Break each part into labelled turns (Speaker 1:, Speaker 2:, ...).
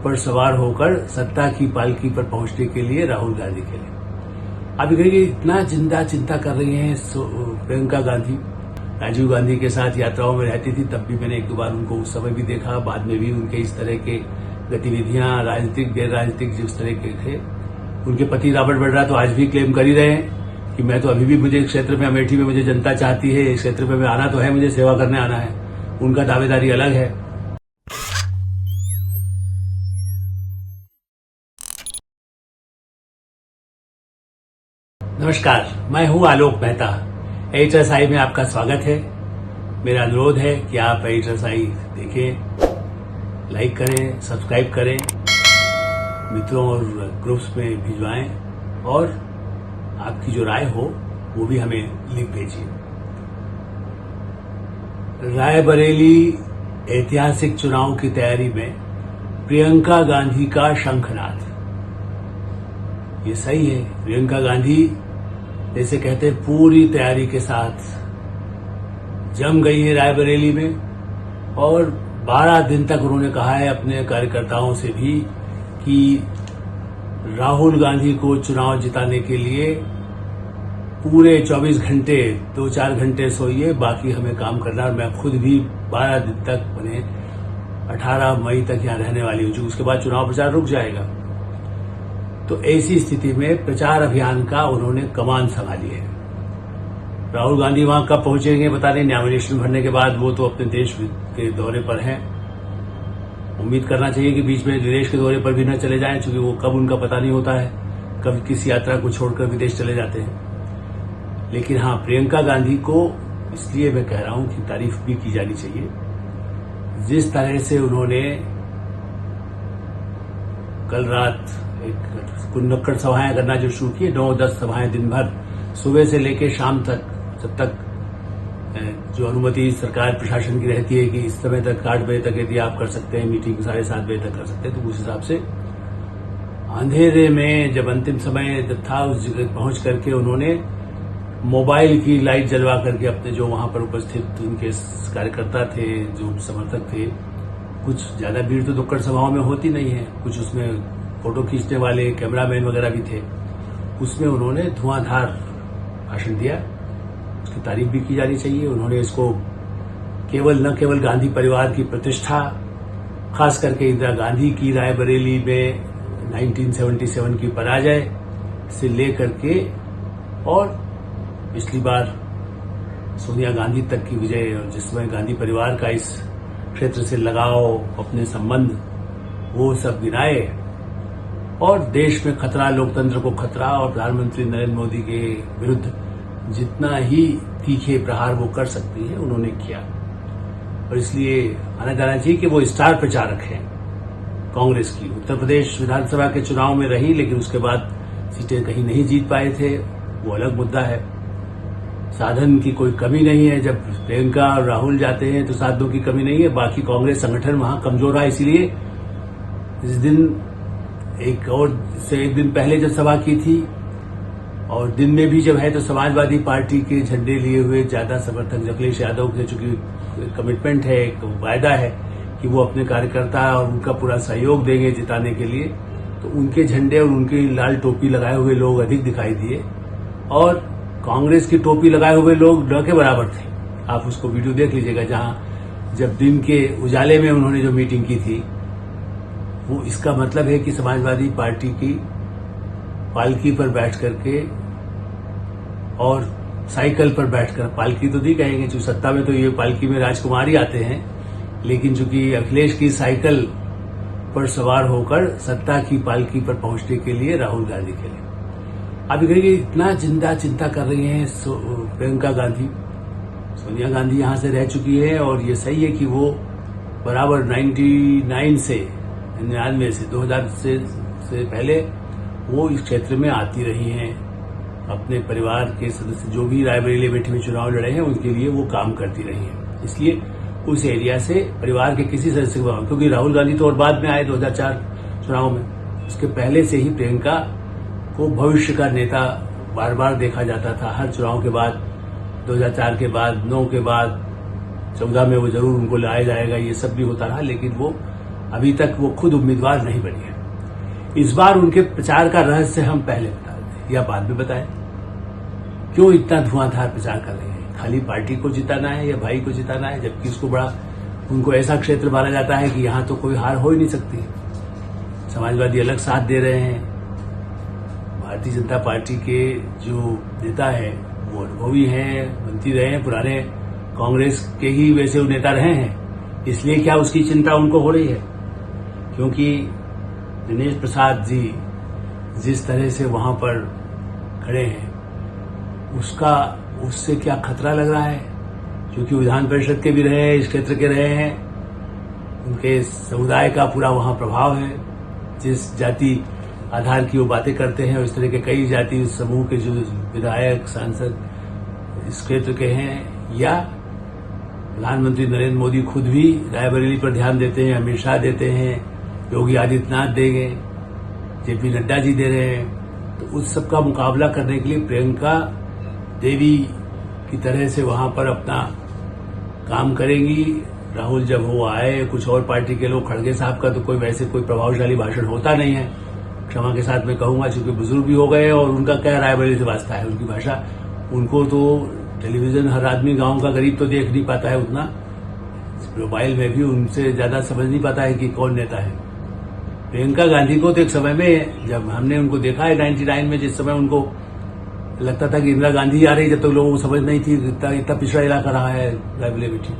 Speaker 1: पर सवार होकर सत्ता की पालकी पर पहुंचने के लिए राहुल गांधी खेले। आप कहेंगे इतना चिंता कर रही हैं प्रियंका गांधी। राजीव गांधी के साथ यात्राओं में रहती थी, तब भी मैंने एक दो बार उनको उस समय भी देखा, बाद में भी उनके इस तरह के गतिविधियां राजनीतिक गैर राजनीतिक जिस तरह के थे। उनके पति रॉबर्ट वड्रा तो आज भी क्लेम कर ही रहे हैं कि मैं तो अभी भी मुझे क्षेत्र में अमेठी में मुझे जनता चाहती है, इस क्षेत्र में मैं आना तो है, मुझे सेवा करने आना है। उनका दावेदारी अलग है। नमस्कार, मैं हूं आलोक मेहता। HSI में आपका स्वागत है। मेरा अनुरोध है कि आप HSI देखें, लाइक करें, सब्सक्राइब करें, मित्रों और ग्रुप्स में भिजवाएं और आपकी जो राय हो वो भी हमें लिख भेजिए। रायबरेली ऐतिहासिक चुनाव की तैयारी में प्रियंका गांधी का शंखनाद। ये सही है, प्रियंका गांधी जैसे कहते हैं पूरी तैयारी के साथ जम गई है रायबरेली में और 12 दिन तक उन्होंने कहा है अपने कार्यकर्ताओं से भी कि राहुल गांधी को चुनाव जिताने के लिए पूरे 24 घंटे 2-4 घंटे सोइए, बाकी हमें काम करना। और मैं खुद भी 12 दिन तक मैंने 18 मई तक यहां रहने वाली हूं, उसके बाद चुनाव प्रचार रुक जाएगा। तो ऐसी स्थिति में प्रचार अभियान का उन्होंने कमान संभाली है। राहुल गांधी वहां कब पहुंचेंगे पता नहीं, नॉमिनेशन भरने के बाद वो तो अपने देश के दौरे पर हैं। उम्मीद करना चाहिए कि बीच में विदेश के दौरे पर भी न चले जाएं, क्योंकि वो कब उनका पता नहीं होता है, कब किस यात्रा को छोड़कर विदेश चले जाते हैं। लेकिन हाँ, प्रियंका गांधी को इसलिए मैं कह रहा हूं कि तारीफ भी की जानी चाहिए। जिस तरह से उन्होंने कल रात एक नुक्कड़ सभाएं करना जो शुरू की, 9-10 सभाएं दिन भर, सुबह से लेकर शाम तक, जब तक जो अनुमति सरकार प्रशासन की रहती है कि इस समय तक 8 बजे तक यदि आप कर सकते हैं मीटिंग, 7:30 बजे तक कर सकते हैं, तो उस हिसाब से अंधेरे में जब अंतिम समय था उस जगह पहुंच करके उन्होंने मोबाइल की लाइट जलवा करके अपने जो वहां पर उपस्थित उनके कार्यकर्ता थे, जो समर्थक थे, कुछ ज्यादा भीड़ तो नुक्कड़ सभाओं में होती नहीं है, कुछ उसमें फोटो खींचने वाले कैमरामैन वगैरह भी थे, उसमें उन्होंने धुआंधार भाषण दिया। उसकी तारीफ भी की जानी चाहिए। उन्होंने इसको न केवल गांधी परिवार की प्रतिष्ठा, खास करके इंदिरा गांधी की रायबरेली में 1977 की पराजय से लेकर के और पिछली बार सोनिया गांधी तक की विजय, और जिसमें गांधी परिवार का इस क्षेत्र से लगाव, अपने संबंध, वो सब गिनाए और देश में खतरा, लोकतंत्र को खतरा और प्रधानमंत्री नरेंद्र मोदी के विरुद्ध जितना ही तीखे प्रहार वो कर सकती है उन्होंने किया। और इसलिए माना जाना चाहिए कि वो स्टार प्रचारक हैं कांग्रेस की। उत्तर प्रदेश विधानसभा के चुनाव में रही, लेकिन उसके बाद सीटें कहीं नहीं जीत पाए थे, वो अलग मुद्दा है। साधन की कोई कमी नहीं है, जब प्रियंका और राहुल जाते हैं तो साधनों की कमी नहीं है। बाकी कांग्रेस संगठन वहां कमजोर रहा, इसीलिए इस दिन एक दिन पहले जब सभा की थी और दिन में भी जब है तो समाजवादी पार्टी के झंडे लिए हुए ज्यादा समर्थक अखिलेश यादव के, चूंकि कमिटमेंट है, एक वायदा है कि वो अपने कार्यकर्ता और उनका पूरा सहयोग देंगे जिताने के लिए, तो उनके झंडे और उनकी लाल टोपी लगाए हुए लोग अधिक दिखाई दिए और कांग्रेस की टोपी लगाए हुए लोग न के बराबर थे। आप उसको वीडियो देख लीजिएगा, जहां जब दिन के उजाले में उन्होंने जो मीटिंग की थी, वो इसका मतलब है कि समाजवादी पार्टी की पालकी पर बैठ करके और साइकिल पर बैठकर, पालकी तो नहीं कहेंगे क्योंकि सत्ता में तो ये पालकी में राजकुमार ही आते हैं, लेकिन चूंकि अखिलेश की साइकिल पर सवार होकर सत्ता की पालकी पर पहुंचने के लिए राहुल गांधी खेले। आप कहेंगे इतना चिंता कर रही हैं प्रियंका गांधी। सोनिया गांधी यहां से रह चुकी है और ये सही है कि वो बराबर 99 से 2000 से पहले वो इस क्षेत्र में आती रही हैं। अपने परिवार के सदस्य जो भी रायबरेली बैठे हुए चुनाव लड़े हैं उनके लिए वो काम करती रही हैं। इसलिए उस एरिया से परिवार के किसी सदस्य को, क्योंकि राहुल गांधी तो और बाद में आए 2004 चुनाव में, उसके पहले से ही प्रियंका को भविष्य का नेता बार बार देखा जाता था। हर चुनाव के बाद, 2004 के बाद, 9 के बाद, 14 में वो जरूर उनको लाया जाएगा, ये सब भी होता रहा, लेकिन वो अभी तक वो खुद उम्मीदवार नहीं बनी है। इस बार उनके प्रचार का रहस्य हम पहले बता दें या बाद में बताएं? क्यों इतना धुआंधार प्रचार कर रहे हैं? खाली पार्टी को जिताना है या भाई को जिताना है? जबकि इसको बड़ा उनको ऐसा क्षेत्र माना जाता है कि यहां तो कोई हार हो ही नहीं सकती। समाजवादी अलग साथ दे रहे हैं। भारतीय जनता पार्टी के जो नेता है वो अनुभवी हैं, मंत्री रहे हैं, पुराने कांग्रेस के ही वैसे वो नेता रहे हैं। इसलिए क्या उसकी चिंता उनको हो रही है? क्योंकि दिनेश प्रसाद जी जिस तरह से वहां पर खड़े हैं उससे क्या खतरा लग रहा है? क्योंकि विधान परिषद के भी रहे हैं, इस क्षेत्र के रहे हैं, उनके समुदाय का पूरा वहां प्रभाव है। जिस जाति आधार की वो बातें करते हैं, इस तरह के कई जाति समूह के जो विधायक सांसद इस क्षेत्र के हैं, या प्रधानमंत्री नरेंद्र मोदी खुद भी रायबरेली पर ध्यान देते हैं, अमित शाह देते हैं, योगी आदित्यनाथ देंगे, जेपी नड्डा जी दे रहे हैं। तो उस सब का मुकाबला करने के लिए प्रियंका देवी की तरह से वहां पर अपना काम करेंगी। राहुल जब वो आए, कुछ और पार्टी के लोग, खड़गे साहब का तो कोई वैसे कोई प्रभावशाली भाषण होता नहीं है, क्षमा के साथ मैं कहूंगा, क्योंकि बुजुर्ग भी हो गए और उनका क्या रायबरेली से वास्ता है, उनकी भाषा उनको तो टेलीविजन हर आदमी गांव का गरीब तो देख नहीं पाता है उतना, मोबाइल में भी उनसे ज्यादा समझ नहीं पाता है कि कौन नेता है। प्रियंका गांधी को तो एक समय में जब हमने उनको देखा है 99 में, जिस समय उनको लगता था कि इंदिरा गांधी आ रही, जब तक तो लोगों को समझ नहीं थी, इतना पिछड़ा इलाका रहा है रायबरेली बेटी।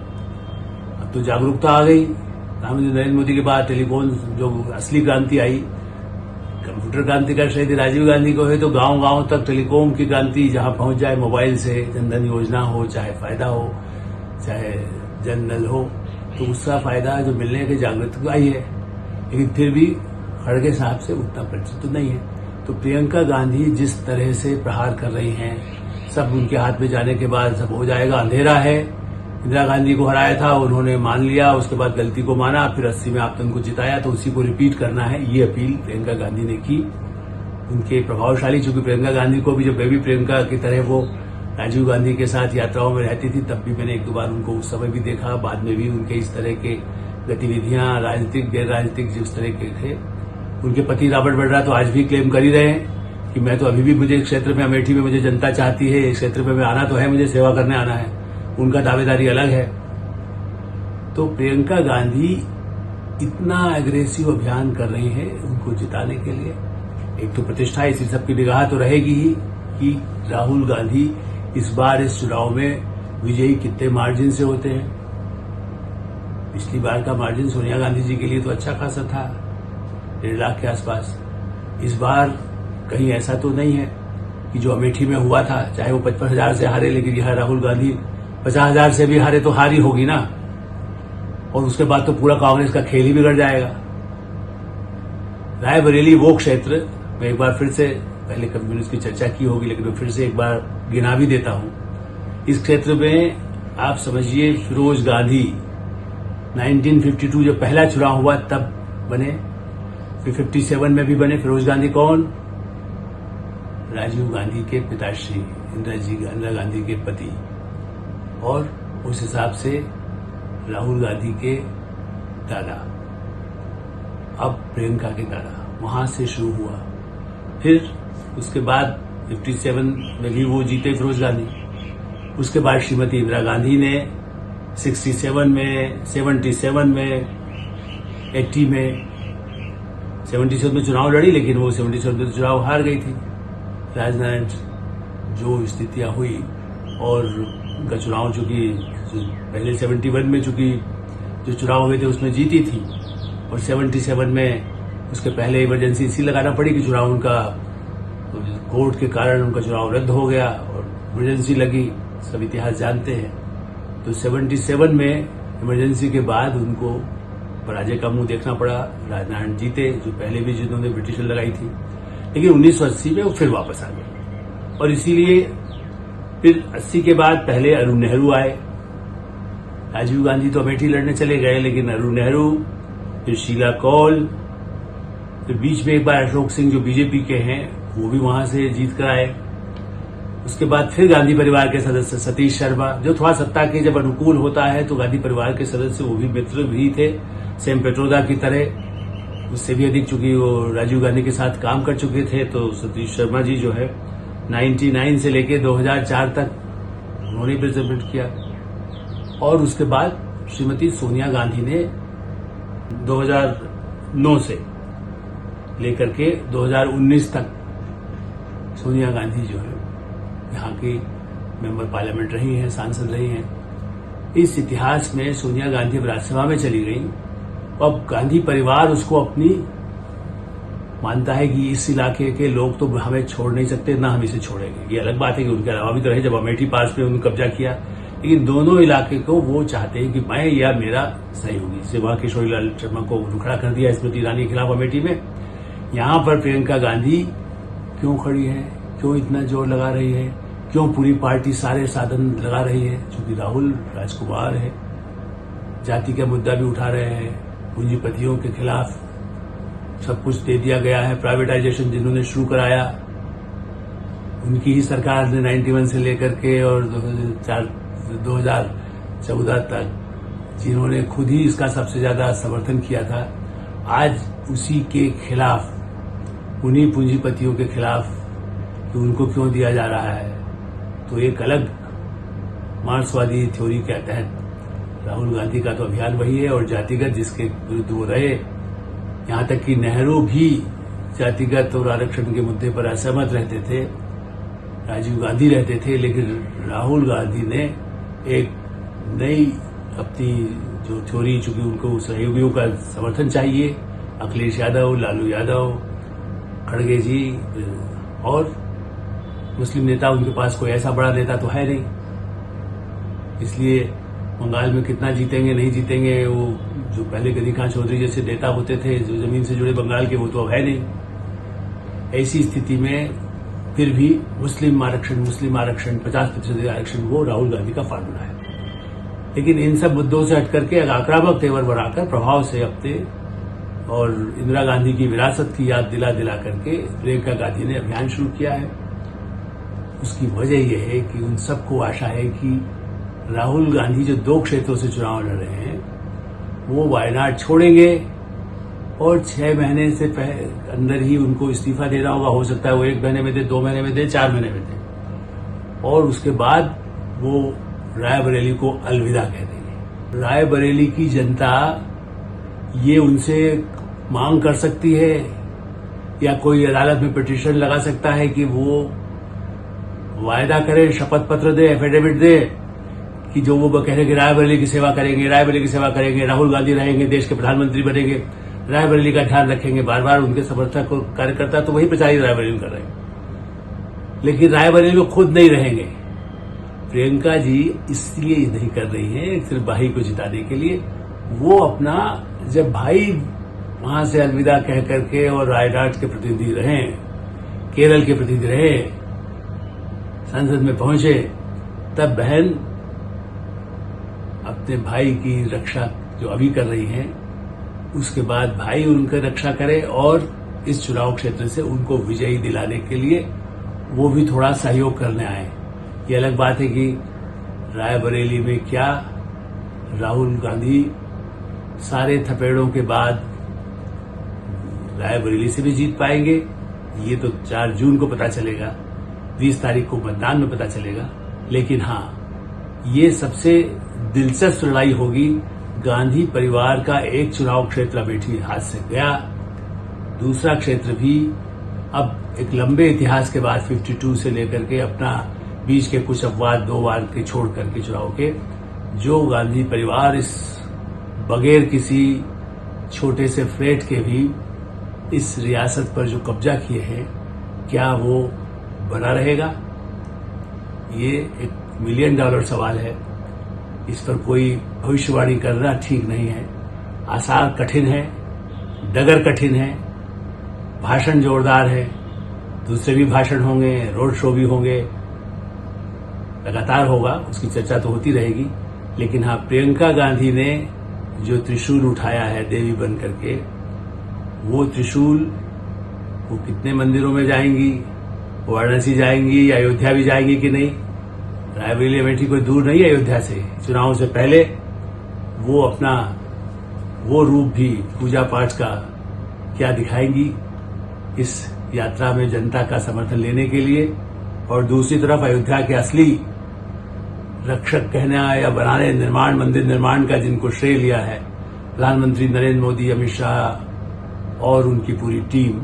Speaker 1: अब तो जागरूकता आ गई। प्रधानमंत्री नरेंद्र मोदी के बाद टेलीफोन जो असली क्रांति आई, कंप्यूटर क्रांति का श्रेय राजीव गांधी को है, तो गांव गांव तक टेलीकॉम की क्रांति जहां पहुंच जाए, मोबाइल से जनधन योजना हो, चाहे फायदा हो, चाहे जन नल हो, तो उसका फायदा जो मिलने की जागृति आई है। लेकिन फिर भी खड़गे साहब से उतना परिचित तो नहीं है। तो प्रियंका गांधी जिस तरह से प्रहार कर रही हैं, सब उनके हाथ में जाने के बाद सब हो जाएगा, अंधेरा है। इंदिरा गांधी को हराया था, उन्होंने मान लिया, उसके बाद गलती को माना, फिर 80 में आपने उनको जिताया, तो उसी को रिपीट करना है, ये अपील प्रियंका गांधी ने की। उनके प्रभावशाली, चूंकि प्रियंका गांधी को भी जब बेबी प्रियंका की तरह वो राजीव गांधी के साथ यात्राओं में रहती थी, तब भी मैंने एक दो बार उनको उस समय भी देखा, बाद में भी उनके इस तरह के गतिविधियां, राजनीतिक गैर राजनीतिक जिस तरह के थे। उनके पति रॉबर्ट वड्रा तो आज भी क्लेम कर ही रहे हैं कि मैं तो अभी भी, मुझे इस क्षेत्र में, अमेठी में मुझे जनता चाहती है, इस क्षेत्र में मैं आना तो है, मुझे सेवा करने आना है। उनका दावेदारी अलग है। तो प्रियंका गांधी इतना एग्रेसिव अभियान कर रही है उनको जिताने के लिए। एक तो प्रतिष्ठा, इसी सबकी निगाह तो रहेगी ही कि राहुल गांधी इस बार इस चुनाव में विजयी कितने मार्जिन से होते हैं। पिछली बार का मार्जिन सोनिया गांधी जी के लिए तो अच्छा खासा था, 1.5 लाख के आसपास। इस बार कहीं ऐसा तो नहीं है कि जो अमेठी में हुआ था, चाहे वो 55,000 से हारे, लेकिन यह राहुल गांधी 50,000 से भी हारे तो हारी होगी ना, और उसके बाद तो पूरा कांग्रेस का खेल ही बिगड़ जाएगा। रायबरेली वो क्षेत्र, मैं एक बार फिर से, पहले कभी मैंने उसकी चर्चा की होगी, लेकिन मैं फिर से एक बार गिना भी देता हूं। इस क्षेत्र में आप समझिए, फिरोज गांधी 1952 जब पहला चुनाव हुआ तब बने, फिर 57 में भी बने। फिरोज गांधी कौन? राजीव गांधी के पिताश्री, इंदिरा गांधी के पति, और उस हिसाब से राहुल गांधी के दादा, अब प्रियंका के दादा, वहां से शुरू हुआ। फिर उसके बाद 57 में भी वो जीते फिरोज गांधी। उसके बाद श्रीमती इंदिरा गांधी ने 67 में, 77 में, 80 में, 77 में चुनाव लड़ी, लेकिन वो 77 में चुनाव हार गई थी। राजनारायण जो स्थितियां हुई, और उनका चुनाव चूंकि पहले 71 में चूंकि जो चुनाव हुए थे उसमें जीती थी, और 77 में उसके पहले इमरजेंसी इसी लगाना पड़ी कि चुनाव उनका कोर्ट के कारण उनका चुनाव रद्द हो गया और इमरजेंसी लगी, सब इतिहास जानते हैं। तो 77 में इमरजेंसी के बाद उनको पराजय का मुंह देखना पड़ा। राजनारायण जीते, जो पहले भी जिन्होंने ब्रिटिशर लगाई थी, लेकिन 1980 में वो फिर वापस आ गए। और इसीलिए फिर 80 के बाद पहले अरुण नेहरू आए। राजीव गांधी तो अमेठी लड़ने चले गए, लेकिन अरुण नेहरू, फिर शीला कौल, फिर बीच में एक बार अशोक सिंह जो बीजेपी के हैं वो भी वहां से जीत कर आए। उसके बाद फिर गांधी परिवार के सदस्य सतीश शर्मा, जो थोड़ा सत्ता के जब अनुकूल होता है तो गांधी परिवार के सदस्य वो भी मित्र भी थे, सेम पेट्रोदा की तरह उससे भी अधिक, चूंकि वो राजीव गांधी के साथ काम कर चुके थे, तो सतीश शर्मा जी जो है 99 से लेके 2004 तक उन्होंने प्रेजेंट किया। और उसके बाद श्रीमती सोनिया गांधी ने 2009 से लेकर के 2019 तक सोनिया गांधी जो है यहाँ की मेंबर पार्लियामेंट रही हैं, सांसद रही हैं। इस इतिहास में सोनिया गांधी राज्यसभा में चली गई। अब गांधी परिवार उसको अपनी मानता है कि इस इलाके के लोग तो हमें छोड़ नहीं सकते, ना हम इसे छोड़ेंगे। ये अलग बात है कि उनके अलावा भी तो रहे, जब अमेठी पास पे उन्होंने कब्जा किया, लेकिन दोनों इलाके को वो चाहते हैं कि मैं या मेरा सहयोगी। जैसे वहां किशोरीलाल शर्मा को रुखड़ा कर दिया स्मृति ईरानी के खिलाफ अमेठी में, यहां पर प्रियंका गांधी क्यों खड़ी है, क्यों इतना जोर लगा रही है, क्यों पूरी पार्टी सारे साधन लगा रही है? चूंकि राहुल राजकुमार है, जाति का मुद्दा भी उठा रहे हैं, पूंजीपतियों के खिलाफ सब कुछ दे दिया गया है। प्राइवेटाइजेशन जिन्होंने शुरू कराया उनकी ही सरकार ने 91 से लेकर के और 2014 तक, जिन्होंने खुद ही इसका सबसे ज्यादा समर्थन किया था, आज उसी के खिलाफ, उन्हीं पूंजीपतियों के खिलाफ कि उनको क्यों दिया जा रहा है। तो एक अलग मार्क्सवादी थ्योरी के तहत राहुल गांधी का तो अभियान वही है, और जातिगत जिसके विरुद्ध वो रहे, यहां तक कि नेहरू भी जातिगत और आरक्षण के मुद्दे पर असहमत रहते थे, राजीव गांधी रहते थे, लेकिन राहुल गांधी ने एक नई अपनी जो थ्योरी, चूंकि उनको सहयोगियों का समर्थन चाहिए, अखिलेश यादव, लालू यादव, खड़गे जी, और मुस्लिम नेता, उनके पास कोई ऐसा बड़ा नेता तो है नहीं, इसलिए बंगाल में कितना जीतेंगे नहीं जीतेंगे, वो जो पहले गनीकांत चौधरी जैसे नेता होते थे जो जमीन से जुड़े बंगाल के, वो तो अब है नहीं। ऐसी स्थिति में फिर भी मुस्लिम आरक्षण 50% आरक्षण, वो राहुल गांधी का फार्मूला है। लेकिन इन सब मुद्दों से हट करके आक्रामक तेवर बढ़ाकर प्रभाव से अपने और इंदिरा गांधी की विरासत की याद दिला करके प्रियंका गांधी ने अभियान शुरू किया है। उसकी वजह यह है कि उन सबको आशा है कि राहुल गांधी जो 2 क्षेत्रों से चुनाव लड़ रहे हैं, वो वायनाड छोड़ेंगे और 6 महीने से अंदर ही उनको इस्तीफा देना होगा। हो सकता है वो 1 महीने में दे, 2 महीने में दे, 4 महीने में दे, और उसके बाद वो रायबरेली को अलविदा कह देंगे। रायबरेली की जनता ये उनसे मांग कर सकती है या कोई अदालत में पिटीशन लगा सकता है कि वो वायदा करे, शपथ पत्र दे, एफिडेविट दे कि जो वो कह रहे कि रायबरेली की सेवा करेंगे, रायबरेली की सेवा करेंगे, राहुल गांधी रहेंगे, देश के प्रधानमंत्री बनेंगे, रायबरेली का ध्यान रखेंगे। बार बार उनके समर्थक और कार्यकर्ता तो वही प्रचारित रायबरेली में कर रहे हैं, लेकिन रायबरेली में खुद नहीं रहेंगे। प्रियंका जी इसलिए नहीं कर रही है सिर्फ भाई को जिताने के लिए। वो अपना, जब भाई वहां से अलविदा कह करके और रायगढ़ के प्रतिनिधि रहे, केरल के प्रतिनिधि रहे, संसद में पहुंचे, तब बहन अपने भाई की रक्षा जो अभी कर रही हैं, उसके बाद भाई उनकी रक्षा करे और इस चुनाव क्षेत्र से उनको विजयी दिलाने के लिए वो भी थोड़ा सहयोग करने आए। ये अलग बात है कि रायबरेली में क्या राहुल गांधी सारे थपेड़ों के बाद रायबरेली से भी जीत पाएंगे, ये तो 4 जून को पता चलेगा, 20 तारीख को मतदान में पता चलेगा। लेकिन हाँ, ये सबसे दिलचस्प लड़ाई होगी। गांधी परिवार का एक चुनाव क्षेत्र अमेठी हाथ से गया, दूसरा क्षेत्र भी अब एक लंबे इतिहास के बाद 52 से लेकर के अपना बीच के कुछ अपवाद 2 बार के छोड़ करके चुनाव के, जो गांधी परिवार इस बगैर किसी छोटे से फ्लैट के भी इस रियासत पर जो कब्जा किए हैं, क्या वो बना रहेगा? ये एक $1 मिलियन सवाल है। इस पर कोई भविष्यवाणी करना ठीक नहीं है। आसार कठिन है, डगर कठिन है, भाषण जोरदार है, दूसरे भी भाषण होंगे, रोड शो भी होंगे, लगातार होगा, उसकी चर्चा तो होती रहेगी। लेकिन हाँ, प्रियंका गांधी ने जो त्रिशूल उठाया है देवी बन करके, वो त्रिशूल वो कितने मंदिरों में जाएंगी, वाराणसी जाएंगी, अयोध्या भी जाएंगी कि नहीं? रायबरेली अमेठी कोई दूर नहीं है अयोध्या से। चुनाव से पहले वो अपना वो रूप भी पूजा पाठ का क्या दिखाएंगी इस यात्रा में जनता का समर्थन लेने के लिए, और दूसरी तरफ अयोध्या के असली रक्षक कहना या बनाने निर्माण मंदिर निर्माण का जिनको श्रेय लिया है प्रधानमंत्री नरेंद्र मोदी, अमित शाह और उनकी पूरी टीम,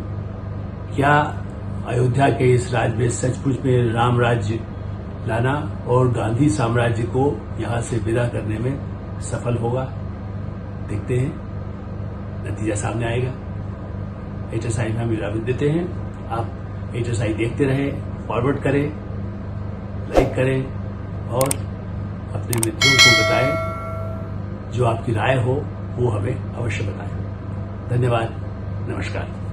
Speaker 1: क्या अयोध्या के इस राज्य में सचमुच में राम राज्य लाना और गांधी साम्राज्य को यहां से विदा करने में सफल होगा? देखते हैं, नतीजा सामने आएगा। HSI में हम विराम देते हैं। आप HSI देखते रहें, फॉरवर्ड करें, लाइक करें और अपने मित्रों को बताएं। जो आपकी राय हो वो हमें अवश्य बताएं। धन्यवाद, नमस्कार।